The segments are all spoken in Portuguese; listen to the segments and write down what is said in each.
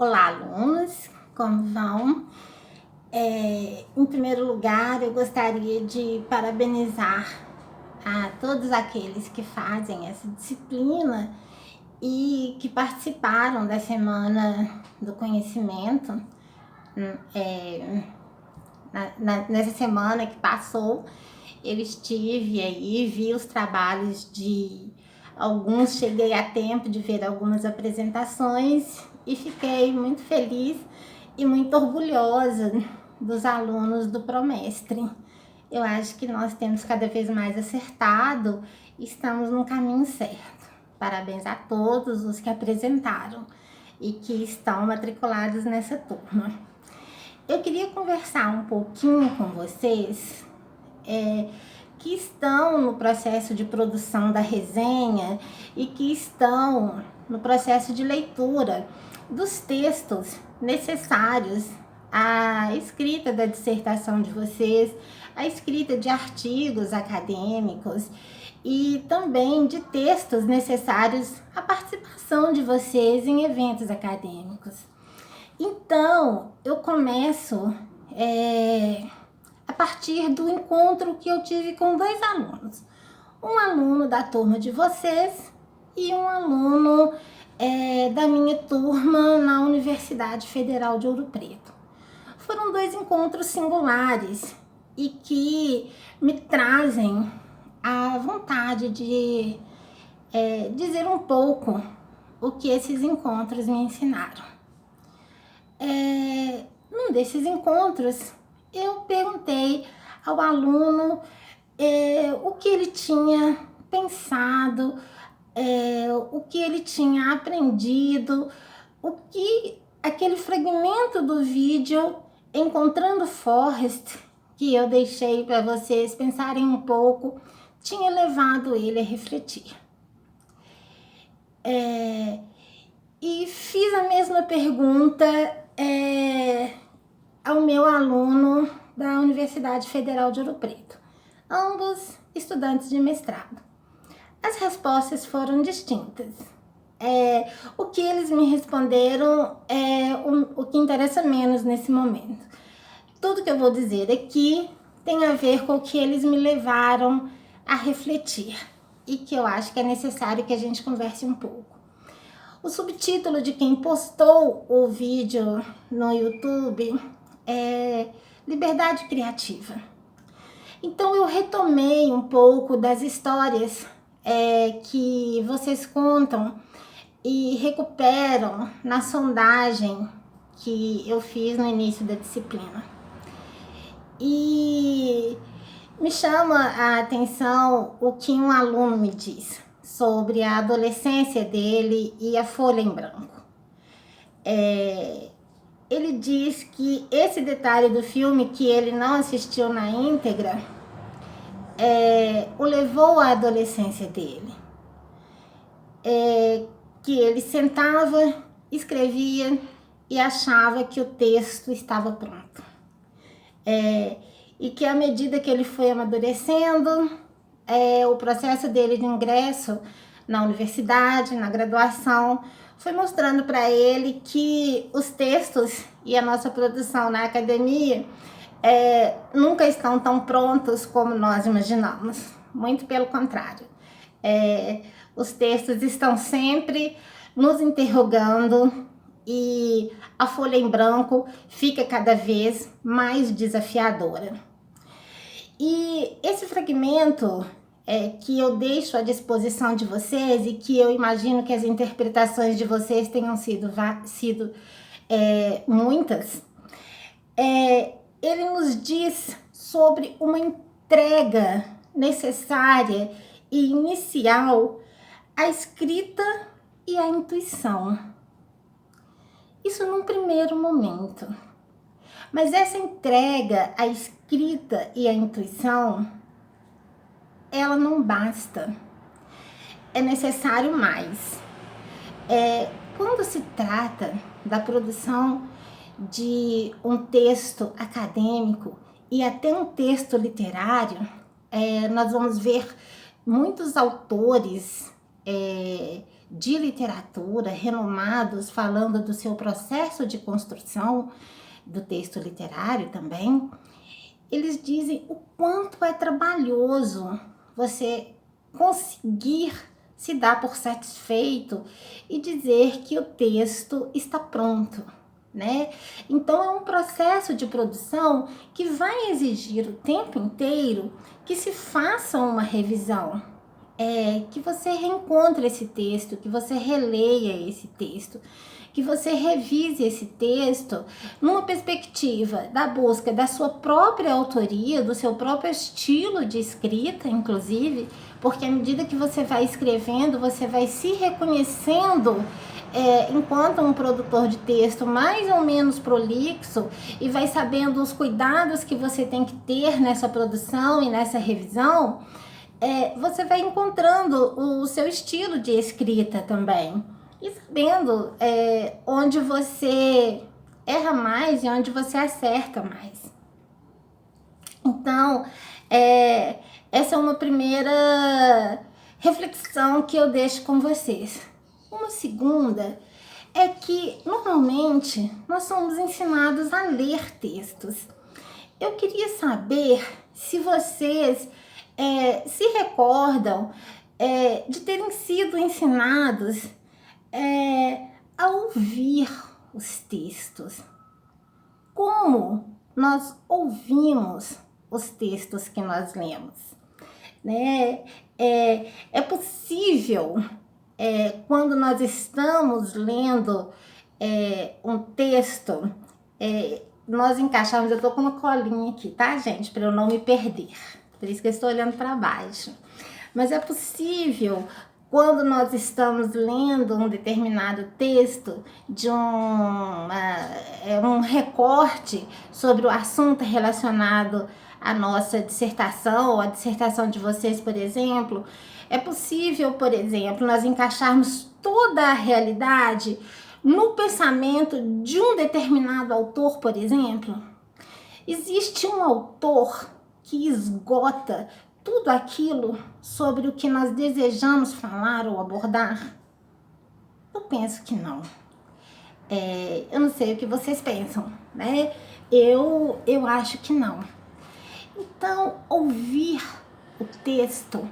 Olá, alunos, como vão? Em primeiro lugar, eu gostaria de parabenizar a todos aqueles que fazem essa disciplina e que participaram da Semana do Conhecimento. Nessa semana que passou, eu estive aí, vi os trabalhos de alguns, cheguei a tempo de ver algumas apresentações e fiquei muito feliz e muito orgulhosa dos alunos do Promestre. Eu acho que nós temos cada vez mais acertado e estamos no caminho certo. Parabéns a todos os que apresentaram e que estão matriculados nessa turma. Eu queria conversar um pouquinho com vocês que estão no processo de produção da resenha e que estão no processo de leitura dos textos necessários à escrita da dissertação de vocês, à escrita de artigos acadêmicos e também de textos necessários à participação de vocês em eventos acadêmicos. Então, eu começo a partir do encontro que eu tive com dois alunos. Um aluno da turma de vocês e um aluno da minha turma na Universidade Federal de Ouro Preto. Foram dois encontros singulares e que me trazem a vontade de dizer um pouco o que esses encontros me ensinaram. Num desses encontros, eu perguntei ao aluno o que ele tinha pensado, o que ele tinha aprendido, o que aquele fragmento do vídeo Encontrando Forrest, que eu deixei para vocês pensarem um pouco, tinha levado ele a refletir. E fiz a mesma pergunta ao meu aluno da Universidade Federal de Ouro Preto, ambos estudantes de mestrado. As respostas foram distintas. O que eles me responderam é o que interessa menos nesse momento. Tudo que eu vou dizer aqui tem a ver com o que eles me levaram a refletir e que eu acho que é necessário que a gente converse um pouco. O subtítulo de quem postou o vídeo no YouTube é Liberdade Criativa. Então eu retomei um pouco das histórias que vocês contam e recuperam na sondagem que eu fiz no início da disciplina. E me chama a atenção o que um aluno me diz sobre a adolescência dele e a folha em branco. Ele diz que esse detalhe do filme que ele não assistiu na íntegra o levou à adolescência dele. Que ele sentava, escrevia e achava que o texto estava pronto. E que à medida que ele foi amadurecendo, o processo dele de ingresso na universidade, na graduação, foi mostrando para ele que os textos e a nossa produção na academia nunca estão tão prontos como nós imaginamos. Muito pelo contrário. Os textos estão sempre nos interrogando e a folha em branco fica cada vez mais desafiadora. E esse fragmento que eu deixo à disposição de vocês e que eu imagino que as interpretações de vocês tenham sido muitas, ele nos diz sobre uma entrega necessária e inicial à escrita e à intuição. Isso num primeiro momento. Mas essa entrega à escrita e à intuição, ela não basta. É necessário mais. Quando se trata da produção de um texto acadêmico e até um texto literário, nós vamos ver muitos autores de literatura, renomados, falando do seu processo de construção do texto literário também, eles dizem o quanto é trabalhoso você conseguir se dar por satisfeito e dizer que o texto está pronto, né? Então é um processo de produção que vai exigir o tempo inteiro que se faça uma revisão, que você reencontre esse texto, que você releia esse texto, que você revise esse texto numa perspectiva da busca da sua própria autoria, do seu próprio estilo de escrita, inclusive, porque à medida que você vai escrevendo, você vai se reconhecendo enquanto um produtor de texto mais ou menos prolixo e vai sabendo os cuidados que você tem que ter nessa produção e nessa revisão, você vai encontrando o seu estilo de escrita também. E sabendo onde você erra mais e onde você acerta mais. Então, essa é uma primeira reflexão que eu deixo com vocês. Uma segunda é que, normalmente, nós somos ensinados a ler textos. Eu queria saber se vocês se recordam de terem sido ensinados a ouvir os textos. Como nós ouvimos os textos que nós lemos, né? É possível, quando nós estamos lendo um texto, nós encaixarmos. Eu tô com uma colinha aqui, tá, gente? Para eu não me perder. Por isso que eu estou olhando para baixo. Mas é possível, quando nós estamos lendo um determinado texto de um recorte sobre o assunto relacionado à nossa dissertação, ou à dissertação de vocês, por exemplo, é possível, por exemplo, nós encaixarmos toda a realidade no pensamento de um determinado autor, por exemplo. Existe um autor que esgota tudo aquilo sobre o que nós desejamos falar ou abordar? Eu penso que não. Eu não sei o que vocês pensam, né? Eu acho que não. Então, ouvir o texto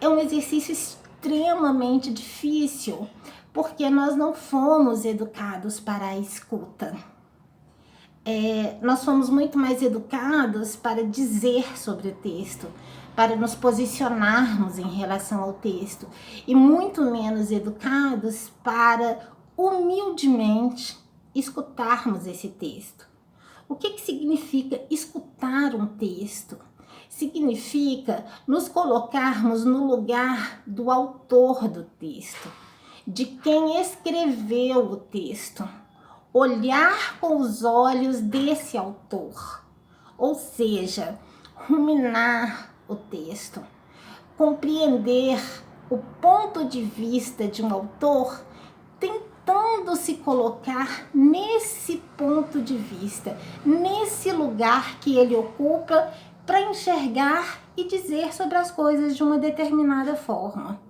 é um exercício extremamente difícil, porque nós não fomos educados para a escuta. Nós fomos muito mais educados para dizer sobre o texto, para nos posicionarmos em relação ao texto, e muito menos educados para humildemente escutarmos esse texto. O que significa escutar um texto? Significa nos colocarmos no lugar do autor do texto, de quem escreveu o texto, olhar com os olhos desse autor, ou seja, ruminar o texto, compreender o ponto de vista de um autor, tentando se colocar nesse ponto de vista, nesse lugar que ele ocupa, para enxergar e dizer sobre as coisas de uma determinada forma.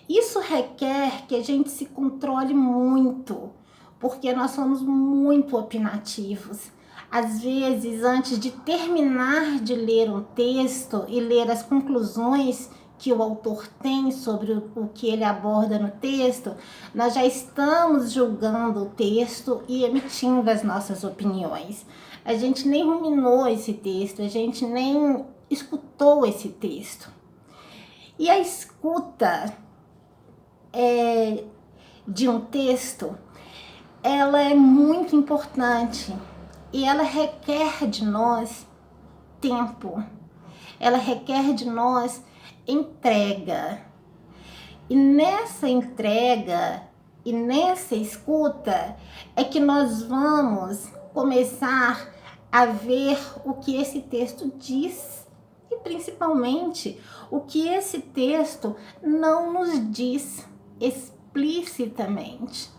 Isso requer que a gente se controle muito, porque nós somos muito opinativos. Às vezes, antes de terminar de ler um texto e ler as conclusões que o autor tem sobre o que ele aborda no texto, nós já estamos julgando o texto e emitindo as nossas opiniões. A gente nem ruminou esse texto, a gente nem escutou esse texto. E a escuta de um texto, ela é muito importante e ela requer de nós tempo, ela requer de nós entrega. E nessa entrega e nessa escuta é que nós vamos começar a ver o que esse texto diz e principalmente o que esse texto não nos diz explicitamente.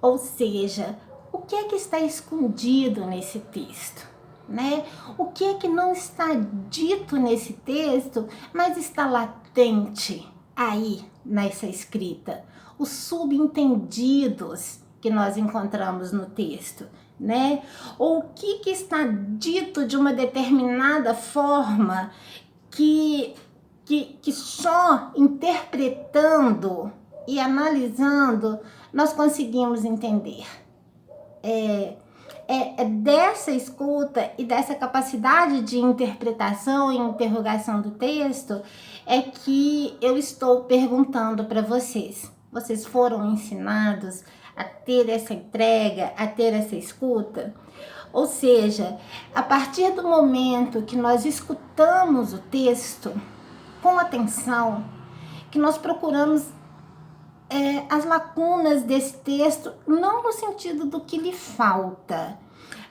Ou seja, o que é que está escondido nesse texto, né? O que é que não está dito nesse texto, mas está latente aí nessa escrita? os subentendidos que nós encontramos no texto, né? Ou o que está dito de uma determinada forma que só interpretando e analisando nós conseguimos entender. É dessa escuta e dessa capacidade de interpretação e interrogação do texto é que eu estou perguntando para vocês. Vocês foram ensinados a ter essa entrega, a ter essa escuta? Ou seja, a partir do momento que nós escutamos o texto com atenção, que nós procuramos as lacunas desse texto, não no sentido do que lhe falta,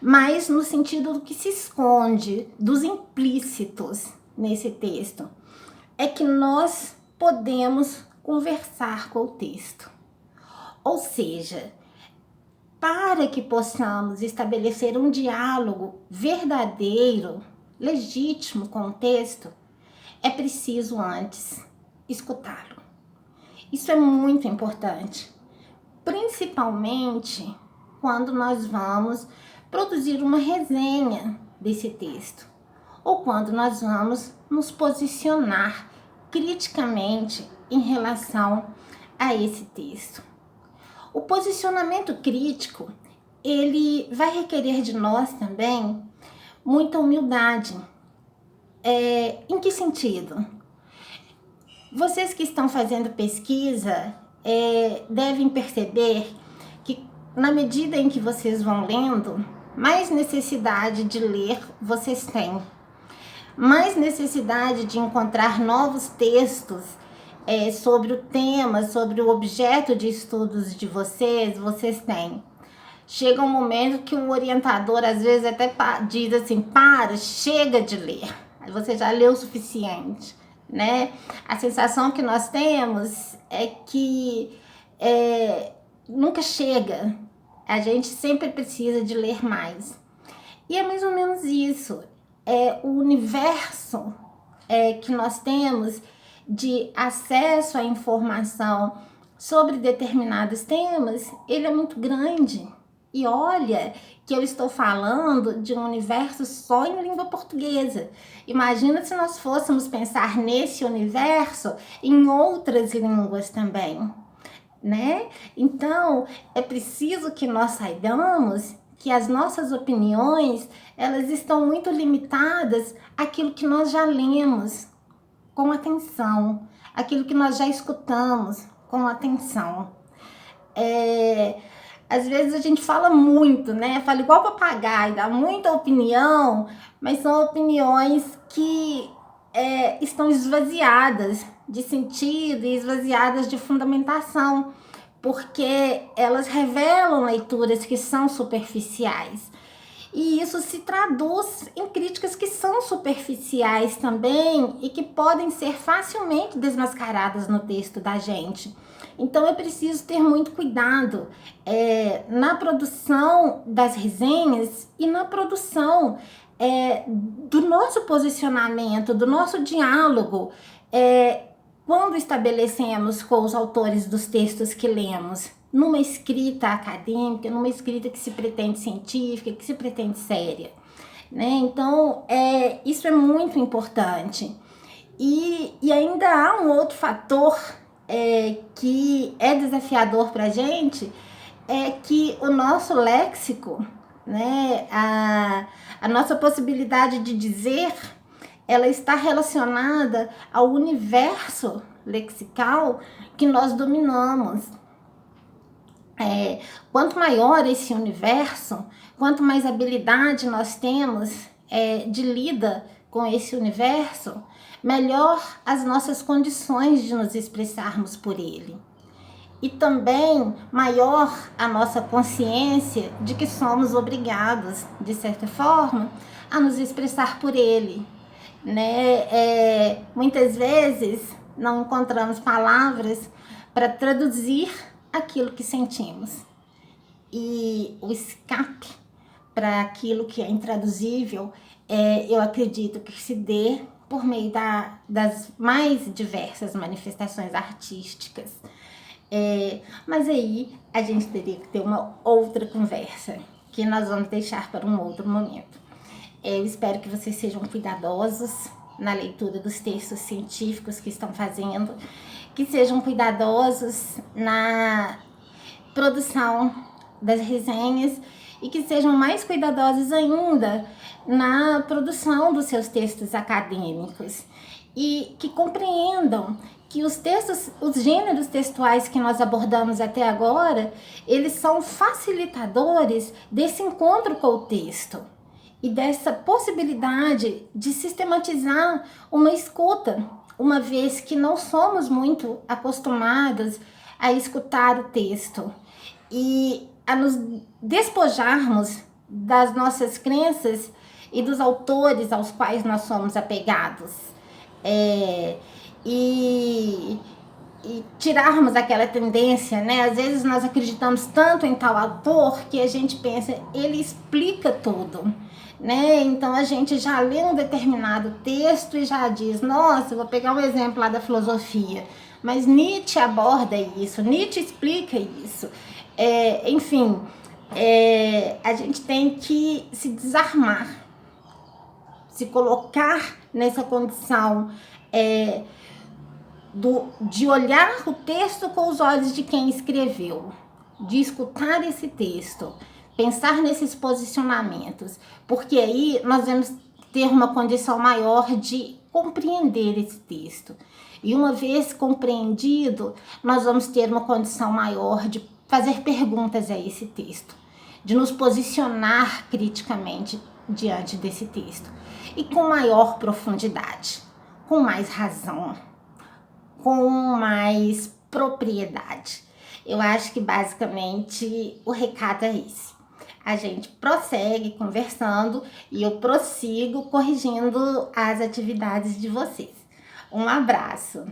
mas no sentido do que se esconde, dos implícitos nesse texto, é que nós podemos conversar com o texto. Ou seja, para que possamos estabelecer um diálogo verdadeiro, legítimo com o texto, é preciso antes escutá-lo. Isso é muito importante, principalmente quando nós vamos produzir uma resenha desse texto ou quando nós vamos nos posicionar criticamente em relação a esse texto. O posicionamento crítico, ele vai requerer de nós também muita humildade. Em que sentido? Vocês que estão fazendo pesquisa devem perceber que na medida em que vocês vão lendo, mais necessidade de ler vocês têm, mais necessidade de encontrar novos textos sobre o tema, sobre o objeto de estudos de vocês têm. Chega um momento que o orientador às vezes até diz assim, chega de ler, você já leu o suficiente. Né? A sensação que nós temos é que nunca chega, a gente sempre precisa de ler mais. E é mais ou menos isso, o universo que nós temos de acesso à informação sobre determinados temas, ele é muito grande. E olha que eu estou falando de um universo só em língua portuguesa. Imagina se nós fôssemos pensar nesse universo em outras línguas também, né? Então, é preciso que nós saibamos que as nossas opiniões, elas estão muito limitadas àquilo que nós já lemos com atenção, aquilo que nós já escutamos com atenção. Às vezes a gente fala muito, né? Fala igual papagaio, dá muita opinião, mas são opiniões que estão esvaziadas de sentido e esvaziadas de fundamentação, porque elas revelam leituras que são superficiais. E isso se traduz em críticas que são superficiais também e que podem ser facilmente desmascaradas no texto da gente. Então é preciso ter muito cuidado na produção das resenhas e na produção do nosso posicionamento, do nosso diálogo, quando estabelecemos com os autores dos textos que lemos, numa escrita acadêmica, numa escrita que se pretende científica, que se pretende séria, né? Então, isso é muito importante. E ainda há um outro fator que é desafiador para a gente, é que o nosso léxico, né, a nossa possibilidade de dizer, ela está relacionada ao universo lexical que nós dominamos. Quanto maior esse universo, quanto mais habilidade nós temos de lida com esse universo, melhor as nossas condições de nos expressarmos por ele. E também maior a nossa consciência de que somos obrigados, de certa forma, a nos expressar por ele, né? Muitas vezes não encontramos palavras para traduzir aquilo que sentimos. E o escape para aquilo que é intraduzível, eu acredito que se dê por meio das mais diversas manifestações artísticas. Mas aí a gente teria que ter uma outra conversa, que nós vamos deixar para um outro momento. Eu espero que vocês sejam cuidadosos na leitura dos textos científicos que estão fazendo, que sejam cuidadosos na produção das resenhas e que sejam mais cuidadosos ainda na produção dos seus textos acadêmicos e que compreendam que os textos, os gêneros textuais que nós abordamos até agora, eles são facilitadores desse encontro com o texto e dessa possibilidade de sistematizar uma escuta, uma vez que não somos muito acostumados a escutar o texto e a nos despojarmos das nossas crenças e dos autores aos quais nós somos apegados. E tirarmos aquela tendência, né? Às vezes nós acreditamos tanto em tal autor que a gente pensa, ele explica tudo, né? Então a gente já lê um determinado texto e já diz, nossa, vou pegar um exemplo lá da filosofia, mas Nietzsche aborda isso, Nietzsche explica isso. Enfim, a gente tem que se desarmar, se colocar nessa condição de olhar o texto com os olhos de quem escreveu, de escutar esse texto, pensar nesses posicionamentos, porque aí nós vamos ter uma condição maior de compreender esse texto. E uma vez compreendido, nós vamos ter uma condição maior de fazer perguntas a esse texto, de nos posicionar criticamente diante desse texto e com maior profundidade, com mais razão, com mais propriedade. Eu acho que basicamente o recado é esse. A gente prossegue conversando e eu prossigo corrigindo as atividades de vocês. Um abraço!